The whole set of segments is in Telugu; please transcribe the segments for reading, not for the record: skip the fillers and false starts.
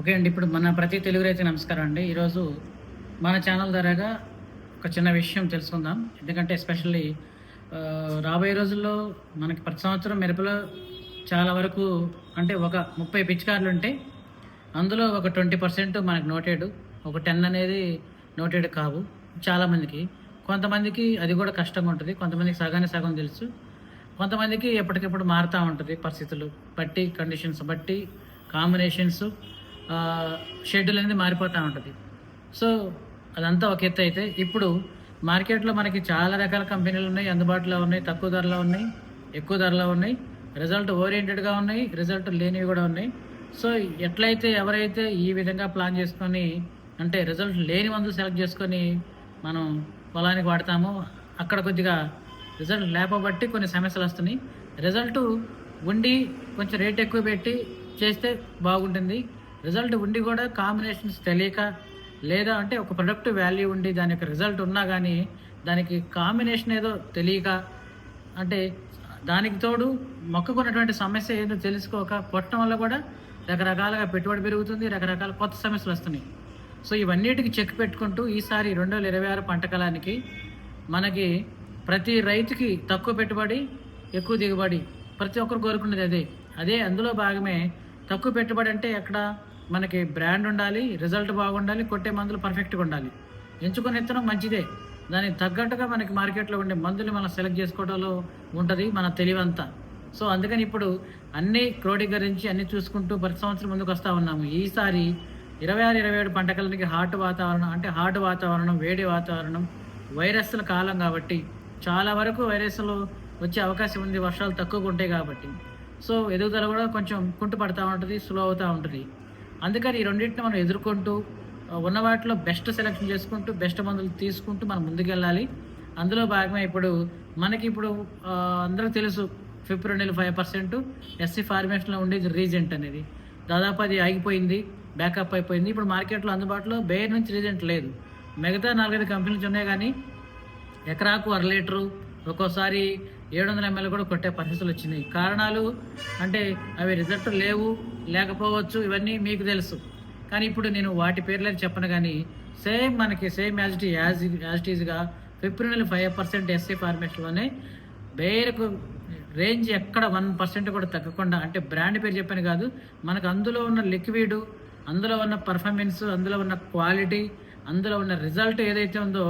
ఓకే అండి. ఇప్పుడు మన ప్రతి తెలుగు రైతుకి నమస్కారం అండి. ఈరోజు మన ఛానల్ ద్వారాగా ఒక చిన్న విషయం తెలుసుకుందాం. ఎందుకంటే ఎస్పెషల్లీ రాబోయే రోజుల్లో మనకి ప్రతి సంవత్సరం మిరపలో చాలా వరకు అంటే ఒక 30 పిచికారులుంటే అందులో ఒక 20% మనకు నోటెడ్. ఒక 10 అనేది నోటెడ్ కావు చాలామందికి. కొంతమందికి అది కూడా కష్టంగా ఉంటుంది. కొంతమందికి సగానికి సగం తెలుసు. కొంతమందికి ఎప్పటికప్పుడు మారుతూ ఉంటుంది పరిస్థితులు బట్టి, కండిషన్స్ బట్టి, కాంబినేషన్స్, షెడ్యూల్ అనేది మారిపోతూ ఉంటుంది. సో అదంతా ఒక ఎత్తు అయితే, ఇప్పుడు మార్కెట్లో మనకి చాలా రకాల కంపెనీలు ఉన్నాయి, అందుబాటులో ఉన్నాయి, తక్కువ ధరలో ఉన్నాయి, ఎక్కువ ధరలో ఉన్నాయి, రిజల్ట్ ఓరియంటెడ్గా ఉన్నాయి, రిజల్ట్ లేనివి కూడా ఉన్నాయి. సో ఎట్లయితే ఎవరైతే ఈ విధంగా ప్లాన్ చేసుకొని అంటే రిజల్ట్ లేని మందులు సెలెక్ట్ చేసుకొని మనం పొలానికి వాడతామో అక్కడ కొద్దిగా రిజల్ట్ లేపబట్టి కొన్ని సమస్యలు వస్తున్నాయి. రిజల్ట్ ఉండి కొంచెం రేట్ ఎక్కువ పెట్టి చేస్తే బాగుంటుంది. రిజల్ట్ ఉండి కూడా కాంబినేషన్స్ తెలియక, లేదా అంటే ఒక ప్రొడక్ట్ వాల్యూ ఉండి దాని యొక్క రిజల్ట్ ఉన్నా కానీ దానికి కాంబినేషన్ ఏదో తెలియక, అంటే దానికి తోడు మొక్కకున్నటువంటి సమస్య ఏదో తెలుసుకోక కొట్టడం వల్ల కూడా రకరకాలుగా పెట్టుబడి పెరుగుతుంది, రకరకాల కొత్త సమస్యలు వస్తున్నాయి. సో ఇవన్నిటికి చెక్ పెట్టుకుంటూ ఈసారి 2026 పంట కాలానికి మనకి ప్రతి రైతుకి తక్కువ పెట్టుబడి ఎక్కువ దిగుబడి ప్రతి ఒక్కరు కోరుకునేది అదే అందులో భాగమే. తక్కువ పెట్టుబడి అంటే ఎక్కడ మనకి బ్రాండ్ ఉండాలి, రిజల్ట్ బాగుండాలి, కొట్టే మందులు పర్ఫెక్ట్గా ఉండాలి. ఎంచుకొని ఇత్తనం మంచిదే, దానికి తగ్గట్టుగా మనకి మార్కెట్లో ఉండే మందులు మనం సెలెక్ట్ చేసుకోవడంలో ఉంటుంది మన తెలివంతా. సో అందుకని ఇప్పుడు అన్నీ క్రోడీకరించి అన్నీ చూసుకుంటూ ప్రతి సంవత్సరం ముందుకు వస్తూ ఉన్నాము. ఈసారి 26-27 పంట కాలానికి హాట్ వాతావరణం, వేడి వాతావరణం, వైరస్ల కాలం కాబట్టి చాలా వరకు వైరస్లు వచ్చే అవకాశం ఉంది, వర్షాలు తక్కువగా ఉంటాయి కాబట్టి. సో ఎదుగుదల కూడా కొంచెం కుంటుపడుతూ ఉంటుంది, స్లో అవుతూ ఉంటుంది. అందుకని ఈ రెండింటిని మనం ఎదుర్కొంటూ ఉన్న వాటిలో బెస్ట్ సెలెక్షన్ చేసుకుంటూ బెస్ట్ మందులు తీసుకుంటూ మనం ముందుకెళ్ళాలి. అందులో భాగమే మనకి అందరికీ తెలుసు ఫిబ్రవరిలో 5% ఎస్సీ ఫార్మేషన్లో ఉండేది రీజెంట్ అనేది. దాదాపు అది ఆగిపోయింది, బ్యాకప్ అయిపోయింది. ఇప్పుడు మార్కెట్లో అందుబాటులో బేర్ నుంచి రీజెంట్ లేదు. మిగతా 4-5 కంపెనీలు ఉన్నాయి, కానీ ఎకరాకు 1 లీటరు, ఒక్కోసారి 700 ml కూడా కొట్టే పరిస్థితులు వచ్చినాయి. కారణాలు అంటే అవి రిజల్ట్ లేకపోవచ్చు, ఇవన్నీ మీకు తెలుసు. కానీ ఇప్పుడు నేను వాటి పేర్లేదు చెప్పను, కానీ సేమ్ యాజ్ ఇట్ ఈజ్గా ఫిబ్రవరిలో 5% ఎస్సీ ఫార్మేషన్లోనే బేరకు రేంజ్ ఎక్కడ 1% కూడా తగ్గకుండా, అంటే బ్రాండ్ పేరు చెప్పాను కాదు, మనకు అందులో ఉన్న లిక్విడ్, అందులో ఉన్న పర్ఫార్మెన్స్, అందులో ఉన్న క్వాలిటీ, అందులో ఉన్న రిజల్ట్ ఏదైతే ఉందో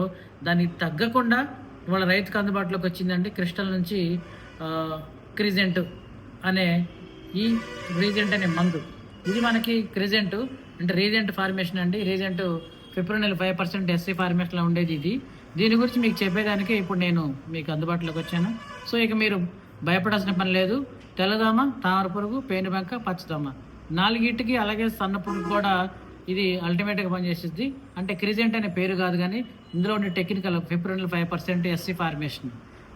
దానికి తగ్గకుండా ఇవాళ రైతుకు అందుబాటులోకి వచ్చిందండి. క్రిస్టల్ నుంచి క్రిజెంట్ అనే మందు. ఇది మనకి క్రిజెంట్ అంటే రీజెంట్ ఫార్మేషన్ అండి. రీజెంట్ ఫిబ్రవరిలో 5% ఎస్సీ ఫార్మేషన్లో ఉండేది ఇది. దీని గురించి మీకు చెప్పేదానికి ఇప్పుడు నేను మీకు అందుబాటులోకి వచ్చాను. సో ఇక మీరు భయపడాల్సిన పని లేదు. తెల్లదోమ, తామర పురుగు, పేనుబంక, పచ్చదోమ 4గిటికి, అలాగే సన్న పురుగు కూడా ఇది అల్టిమేట్గా పనిచేస్తుంది. అంటే క్రిజెంట్ అనే పేరు కాదు, కానీ ఇందులో ఉండే టెక్నికల్ ఫిబ్రవరిలో 5% ఎస్సీ ఫార్మేషన్.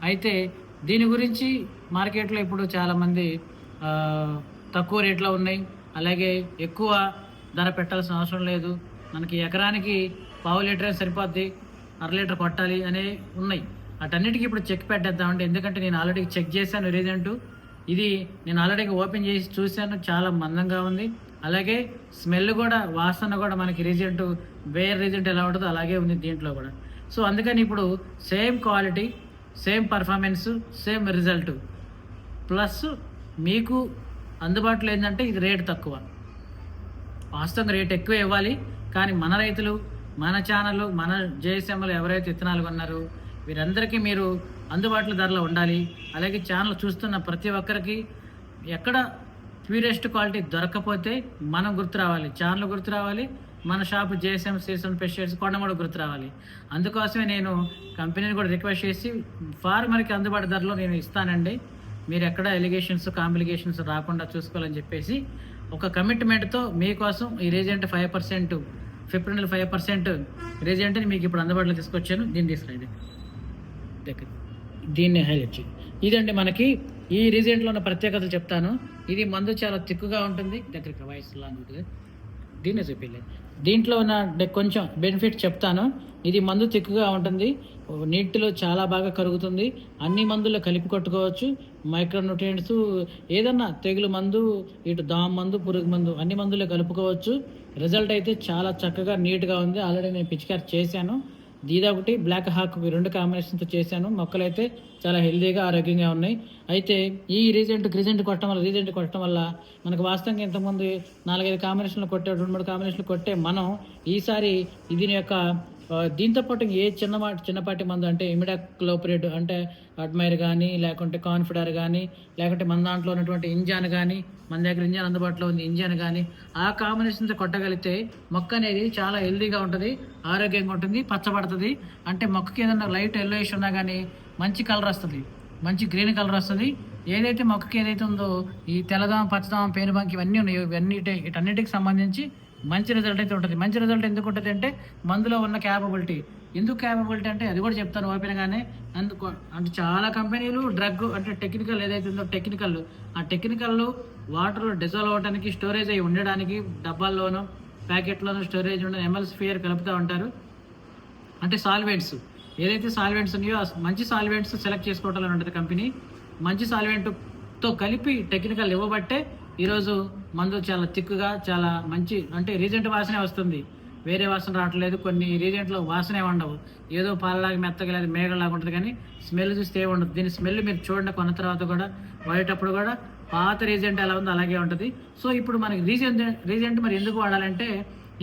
అయితే దీని గురించి మార్కెట్లో ఇప్పుడు చాలామంది తక్కువ రేట్లో ఉన్నాయి, అలాగే ఎక్కువ ధర పెట్టాల్సిన అవసరం లేదు, మనకి ఎకరానికి 1/2 లీటర్ సరిపోద్ది, 1/2 లీటర్ కొట్టాలి అనే ఉన్నాయి. అటన్నిటికీ ఇప్పుడు చెక్ పెట్టేద్దామంటే, ఎందుకంటే నేను ఆల్రెడీ చెక్ చేశాను రీజెంట్. ఇది నేను ఆల్రెడీ ఓపెన్ చేసి చూశాను, చాలా మందంగా ఉంది. అలాగే స్మెల్ కూడా, వాసన కూడా మనకి రీజెంట్ వేరే రీజెంట్ ఎలా ఉంటుందో అలాగే ఉంది దీంట్లో కూడా. సో అందుకని ఇప్పుడు same quality, same performance, same result, plus మీకు అందుబాటులో ఏంటంటే ఇది రేటు తక్కువ. వాస్తవంగా రేట్ ఎక్కువ ఇవ్వాలి, కానీ మన రైతులు, మన ఛానల్, మన జేఎస్ఎంలు ఎవరైతే విత్తనాలు కొన్నారో వీరందరికీ మీరు అందుబాటులో ధరలో ఉండాలి. అలాగే ఛానల్ చూస్తున్న ప్రతి ఒక్కరికి ఎక్కడ ప్యూరెస్ట్ క్వాలిటీ దొరకకపోతే మనం గుర్తు రావాలి, ఛానల్ గుర్తు రావాలి, మన షాప్ జేఎస్ఎం సీజన్ పెస్టిసైడ్స్ కొండమూడ గుర్తు రావాలి. అందుకోసమే నేను కంపెనీని కూడా రిక్వెస్ట్ చేసి ఫార్మర్కి అందుబాటు ధరలో నేను ఇస్తానండి, మీరు ఎక్కడ ఎలిగేషన్స్, కాంప్లికేషన్స్ రాకుండా చూసుకోవాలని చెప్పేసి ఒక కమిట్మెంట్తో మీకోసం ఈ రీజెంట్ 5% ఫిబ్రవరిలో 5% రీజెంట్ని మీకు ఇప్పుడు అందుబాటులో తీసుకొచ్చాను. దీన్ని హైలైట్ చేయండి. ఇదండి మనకి ఈ రీజెంట్లో ఉన్న ప్రత్యేకతలు చెప్తాను. ఇది మందు చాలా తిక్కుగా ఉంటుంది, దగ్గరికి వాయిస్ లాగా ఉంటుంది, దీన్ని చూపించలేదు. దీంట్లో ఉన్న కొంచెం బెనిఫిట్ చెప్తాను. ఇది మందు తిక్కుగా ఉంటుంది, నీటిలో చాలా బాగా కరుగుతుంది, అన్ని మందుల్లో కలిపి కొట్టుకోవచ్చు. మైక్రోన్యూట్రియంట్స్ ఏదన్నా తెగులు మందు, ఇటు దోమ మందు, పురుగు మందు అన్ని మందులే కలుపుకోవచ్చు. రిజల్ట్ అయితే చాలా చక్కగా నీట్‌గా ఉంది. ఆల్రెడీ నేను పిచికారి చేశాను. ఇదొకటి బ్లాక్ హాక్ ఈ 2 కాంబినేషన్‌తో చేశాను. మొక్కలైతే చాలా హెల్తీగా, ఆరోగ్యంగా ఉన్నాయి. అయితే ఈ రీజెంట్ కొట్టడం వల్ల మనకు వాస్తవంగా ఇంతకుముందు 4, 5 కాంబినేషన్‌లు కొట్టే 2, 3 కాంబినేషన్‌లు కొట్టే మనం ఈసారి దీని యొక్క దీంతో పాటు ఏ చిన్నపాటి మందు అంటే ఇమిడాక్లోప్రిడ్ అంటే అడ్మైర్ కానీ, లేకుంటే కాన్ఫిడర్ కానీ, లేకుంటే మన దాంట్లో ఉన్నటువంటి ఇంజాన్ కానీ, మన దగ్గర ఇంజాన్ అందుబాటులో ఉంది ఇంజాన్ కానీ, ఆ కాంబినేషన్తో కొట్టగలిగితే మొక్క అనేది చాలా హెల్తీగా ఉంటుంది, ఆరోగ్యంగా ఉంటుంది, పచ్చబడుతుంది. అంటే మొక్కకి ఏదైనా లైట్ ఎల్లోయిష్ ఉన్నా కానీ మంచి కలర్ వస్తుంది, మంచి గ్రీన్ కలర్ వస్తుంది. ఏదైతే మొక్కకి ఏదైతే ఉందో ఈ తెల్లదామ, పచ్చదామ, పేనుబంక ఇవన్నీ ఉన్నాయో వీటన్నిటికి సంబంధించి మంచి రిజల్ట్ అయితే ఉంటుంది. మంచి రిజల్ట్ ఎందుకు ఉంటుంది అంటే మందులో ఉన్న క్యాపబిలిటీ. ఎందుకు క్యాపబిలిటీ అంటే అది కూడా చెప్తాను ఓపెన్గానే. అందుకు అంటే చాలా కంపెనీలు డ్రగ్ అంటే టెక్నికల్ ఏదైతే ఉందో ఆ టెక్నికల్ వాటర్లో డిజాల్వ్ అవ్వడానికి, స్టోరేజ్ అయ్యి ఉండడానికి డబ్బాల్లోనూ ప్యాకెట్లోనూ స్టోరేజ్ ఉండని ఎంఎల్సిఫియర్ కలుపుతూ ఉంటారు. అంటే సాల్వెంట్స్ ఏదైతే సాల్వెంట్స్ ఉన్నాయో మంచి సాల్వెంట్స్ సెలెక్ట్ చేసుకోవటంలో ఉంటుంది కంపెనీ. మంచి సాల్వెంట్తో కలిపి టెక్నికల్ ఇవ్వబట్టే ఈరోజు మందు చాలా థిక్గా, చాలా మంచి అంటే రీజెంట్ వాసనే వస్తుంది, వేరే వాసన రావట్లేదు. కొన్ని రీజెంట్లో వాసనే ఉండవు, ఏదో పాలలాగా మెత్తగా లేదు మేఘలాగా ఉంటుంది, కానీ స్మెల్ చూస్తే ఏముండదు. దీని స్మెల్ మీరు చూడండి కొన్న తర్వాత కూడా, వాడేటప్పుడు కూడా పాత రీజెంట్ ఎలా ఉందో అలాగే ఉంటుంది. సో ఇప్పుడు మనకి రీజెంట్ మరి ఎందుకు వాడాలంటే,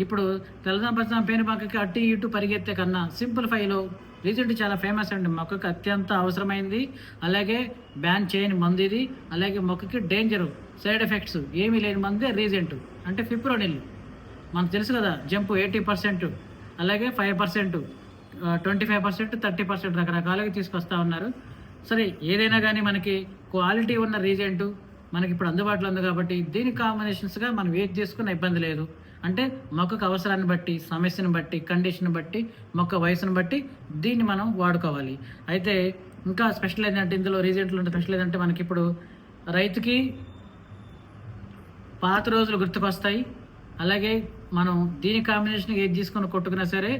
ఇప్పుడు తెల్లదాం పచ్చదాం పేనుబంకకి అటు ఇటు పరిగెత్తే కన్నా సింప్లిఫైలో రీజెంట్ చాలా ఫేమస్ అండి. మొక్కకి అత్యంత అవసరమైంది, అలాగే బ్యాన్ చేయని మందు ఇది. అలాగే మొక్కకి డేంజరు, సైడ్ ఎఫెక్ట్స్ ఏమీ లేని మందే రీజెంట్. అంటే ఫిప్రోనిల్ మనకు తెలుసు కదా, జంప్ 80%, అలాగే 5%, 25%, 30% రకరకాలుగా తీసుకొస్తా ఉన్నారు. సరే ఏదైనా కానీ మనకి క్వాలిటీ ఉన్న రీజెంట్ మనకి ఇప్పుడు అందుబాటులో ఉంది కాబట్టి దీని కాంబినేషన్స్గా మనం ఏది తీసుకున్న ఇబ్బంది లేదు. అంటే మొక్కకు అవసరాన్ని బట్టి, సమస్యను బట్టి, కండిషన్ బట్టి, మొక్క వయసును బట్టి దీన్ని మనం వాడుకోవాలి. అయితే ఇంకా స్పెషల్ ఏంటంటే ఇందులో రీజెంట్లు ఉంటే స్పెషల్ ఏంటంటే మనకి ఇప్పుడు రైతుకి పాత రోజులు గుర్తుకొస్తాయి. అలాగే మనం దీని కాంబినేషన్ ఏది తీసుకొని కొట్టుకున్నా సరే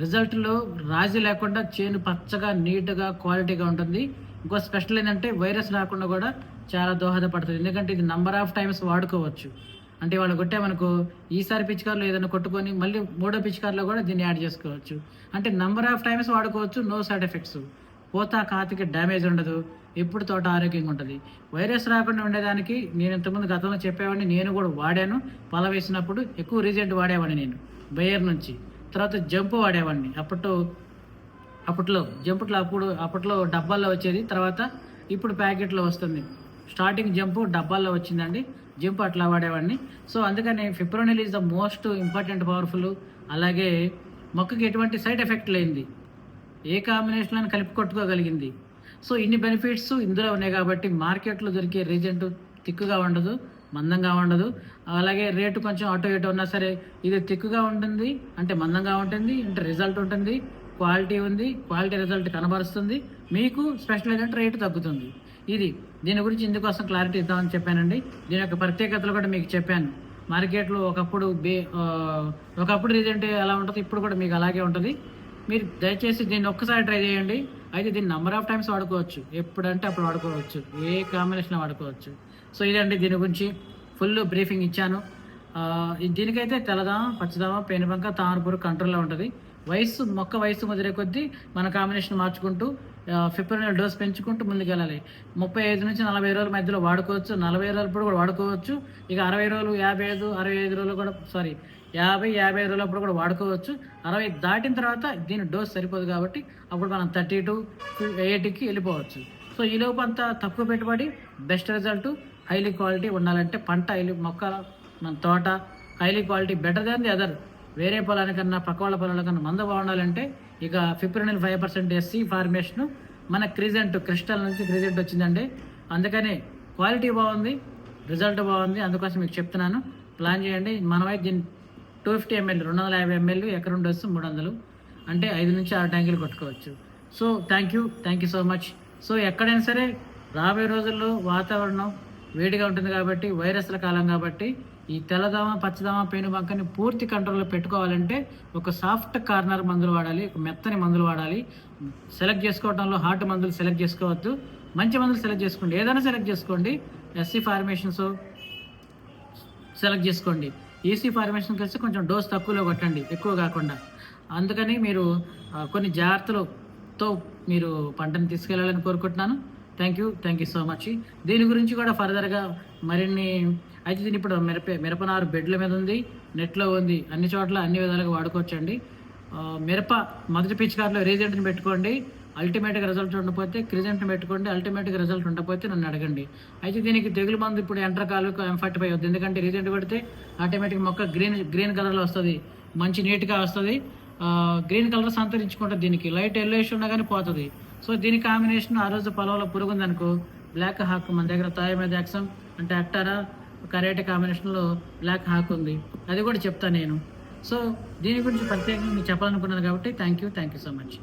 రిజల్ట్లో రాజీ లేకుండా చేను పచ్చగా, నీట్గా, క్వాలిటీగా ఉంటుంది. ఇంకో స్పెషల్ ఏంటంటే వైరస్ రాకుండా కూడా చాలా దోహదపడుతుంది. ఎందుకంటే ఇది నంబర్ ఆఫ్ టైమ్స్ వాడుకోవచ్చు. అంటే వాళ్ళు కొట్టామనుకో ఈసారి పిచికారులో ఏదైనా కొట్టుకొని మళ్ళీ 3వ పిచికారులో కూడా దీన్ని యాడ్ చేసుకోవచ్చు. అంటే నంబర్ ఆఫ్ టైమ్స్ వాడుకోవచ్చు, నో సైడ్ ఎఫెక్ట్స్, పోతా కాతికి డ్యామేజ్ ఉండదు, ఎప్పుడు తోట ఆరోగ్యంగా ఉంటుంది. వైరస్ రాకుండా ఉండేదానికి నేను ఇంతకుముందు గతంలో చెప్పేవాడిని, నేను కూడా వాడాను. పొల వేసినప్పుడు ఎక్కువ రీజెంట్ వాడేవాడిని నేను బయర్ నుంచి. తర్వాత జంపు వాడేవాడిని అప్పట్లో డబ్బాల్లో వచ్చేది, తర్వాత ఇప్పుడు ప్యాకెట్లో వస్తుంది. స్టార్టింగ్ జంపు డబ్బాల్లో వచ్చిందండి, జంపు అట్లా వాడేవాడిని. సో అందుకని fipronil is the most important, powerful. అలాగే మొక్కకి ఎటువంటి సైడ్ ఎఫెక్ట్ లేనిది, ఏ కాంబినేషన్లో కలిపి కొట్టుకోగలిగింది. సో ఇన్ని బెనిఫిట్స్ ఇందులో ఉన్నాయి కాబట్టి మార్కెట్లో దొరికే రీజెంట్ థిక్గా ఉండదు, మందంగా ఉండదు. అలాగే రేటు కొంచెం అటు ఇటు ఉన్నా సరే ఇది థిక్గా ఉంటుంది, అంటే మందంగా ఉంటుంది, అంటే రిజల్ట్ ఉంటుంది, క్వాలిటీ ఉంది, క్వాలిటీ రిజల్ట్ కనబరుస్తుంది. మీకు స్పెషల్ ఏంటంటే రేటు తగ్గుతుంది. దీని గురించి ఇందుకోసం క్లారిటీ ఇద్దామని చెప్పానండి. దీని యొక్క ప్రత్యేకతలు కూడా మీకు చెప్పాను. మార్కెట్లో ఒకప్పుడు రీజెంట్ ఎలా ఉంటుంది, ఇప్పుడు కూడా మీకు అలాగే ఉంటుంది. మీరు దయచేసి దీన్ని ఒక్కసారి ట్రై చేయండి. అయితే దీన్ని నెంబర్ ఆఫ్ టైమ్స్ వాడుకోవచ్చు, ఎప్పుడంటే అప్పుడు వాడుకోవచ్చు, ఏ కాంబినేషన్ వాడుకోవచ్చు. సో ఇదండి దీని గురించి ఫుల్ బ్రీఫింగ్ ఇచ్చాను. దీనికైతే తెల్లదామ, పచ్చదామ, పేనుబంక, తామరపురు కంట్రోల్లో ఉంటుంది. మొక్క వయసు ముదిరే కొద్దీ మన కాంబినేషన్ మార్చుకుంటూ ఫిప్రోనిల్ డోస్ పెంచుకుంటూ ముందుకెళ్ళాలి. 35 నుంచి 40 రోజుల మధ్యలో వాడుకోవచ్చు, 40 రోజులప్పుడు కూడా వాడుకోవచ్చు. ఇక 60 రోజులు, 65 రోజులు కూడా 50 రోజులప్పుడు కూడా వాడుకోవచ్చు. 60 దాటిన తర్వాత దీని డోస్ సరిపోదు కాబట్టి అప్పుడు మనం 30 to 80కి వెళ్ళిపోవచ్చు. సో ఈ లోపు అంతా తక్కువ పెట్టుబడి, బెస్ట్ రిజల్ట్, హైలీ క్వాలిటీ ఉండాలంటే పంట మొక్క మన తోట highly quality better than the other. వేరే పొలానికన్నా పక్క వాళ్ళ పొలాలకన్నా మంద బాగుండాలంటే ఇక ఫిప్రోనిల్ 5% SC ఫార్మేషన్ మన క్రిస్టల్ నుంచి క్రిజెంట్ వచ్చిందండి. అందుకని క్వాలిటీ బాగుంది, రిజల్ట్ బాగుంది. అందుకోసం మీకు చెప్తున్నాను, ప్లాన్ చేయండి. మనమైతే దీన్ని 250 ml 250 ml ఎకరం డోస్ 300, అంటే 5 నుంచి 6 ట్యాంకులు కొట్టుకోవచ్చు. So thank you so much. So ఎక్కడైనా సరే రాబోయే రోజుల్లో వాతావరణం వేడిగా ఉంటుంది కాబట్టి, వైరస్ల కాలం కాబట్టి ఈ తెల్లదామ, పచ్చదామ, పేనుబంకని పూర్తి కంట్రోల్లో పెట్టుకోవాలంటే ఒక సాఫ్ట్ కార్నర్ మందులు వాడాలి, ఒక మెత్తని మందులు వాడాలి. సెలెక్ట్ చేసుకోవడంలో హార్ట్ మందులు సెలెక్ట్ చేసుకోవద్దు. మంచి మందులు సెలెక్ట్ చేసుకోండి, ఏదైనా సెలెక్ట్ చేసుకోండి. ఎస్సీ ఫార్మేషన్స్ సెలెక్ట్ చేసుకోండి. ఈసీ ఫార్మేషన్కి వచ్చి కొంచెం డోస్ తక్కువలో కొట్టండి, ఎక్కువ కాకుండా. అందుకని మీరు కొన్ని జాగ్రత్తలతో మీరు పంటను తీసుకెళ్లాలని కోరుకుంటున్నాను. Thank you so much. దీని గురించి కూడా ఫర్దర్గా మరిన్ని అయితే దీని ఇప్పుడు మిరపనారు బెడ్ల మీద ఉంది, నెట్లో ఉంది, అన్ని చోట్ల అన్ని విధాలుగా వాడుకోవచ్చండి. మిరప మొదటి పిచికారిలో రీజెంట్ని పెట్టుకోండి, అల్టిమేట్గా రిజల్ట్ ఉండకపోతే క్రిజెంట్ని పెట్టుకోండి, అల్టిమేట్గా రిజల్ట్ ఉండకపోతే నన్ను అడగండి. అయితే దీనికి తెగులు మందు ఇప్పుడు ఎంటర్కాలకు M45 వద్దు, ఎందుకంటే రీజెంట్ పెడితే ఆటోమేటిక్ మొక్క గ్రీన్ కలర్లో వస్తుంది, మంచి నీట్గా వస్తుంది. గ్రీన్ కలర్ సంతరించుకుంటుంది, దీనికి లైట్ ఎల్లోయిష్ ఉన్నా కానీ పోతుంది. సో దీని కాంబినేషన్ ఆ రోజు పొలంలో పురుగు ఉందనుకో, బ్లాక్ హాక్ మన దగ్గర థాయోమెథాక్సమ్ అంటే అక్టారా కరేట కాంబినేషన్లో బ్లాక్ హాక్ ఉంది, అది కూడా చెప్తాను నేను. సో దీని గురించి ప్రత్యేకంగా మీకు చెప్పాలనుకున్నాను కాబట్టి థ్యాంక్ యూ సో మచ్.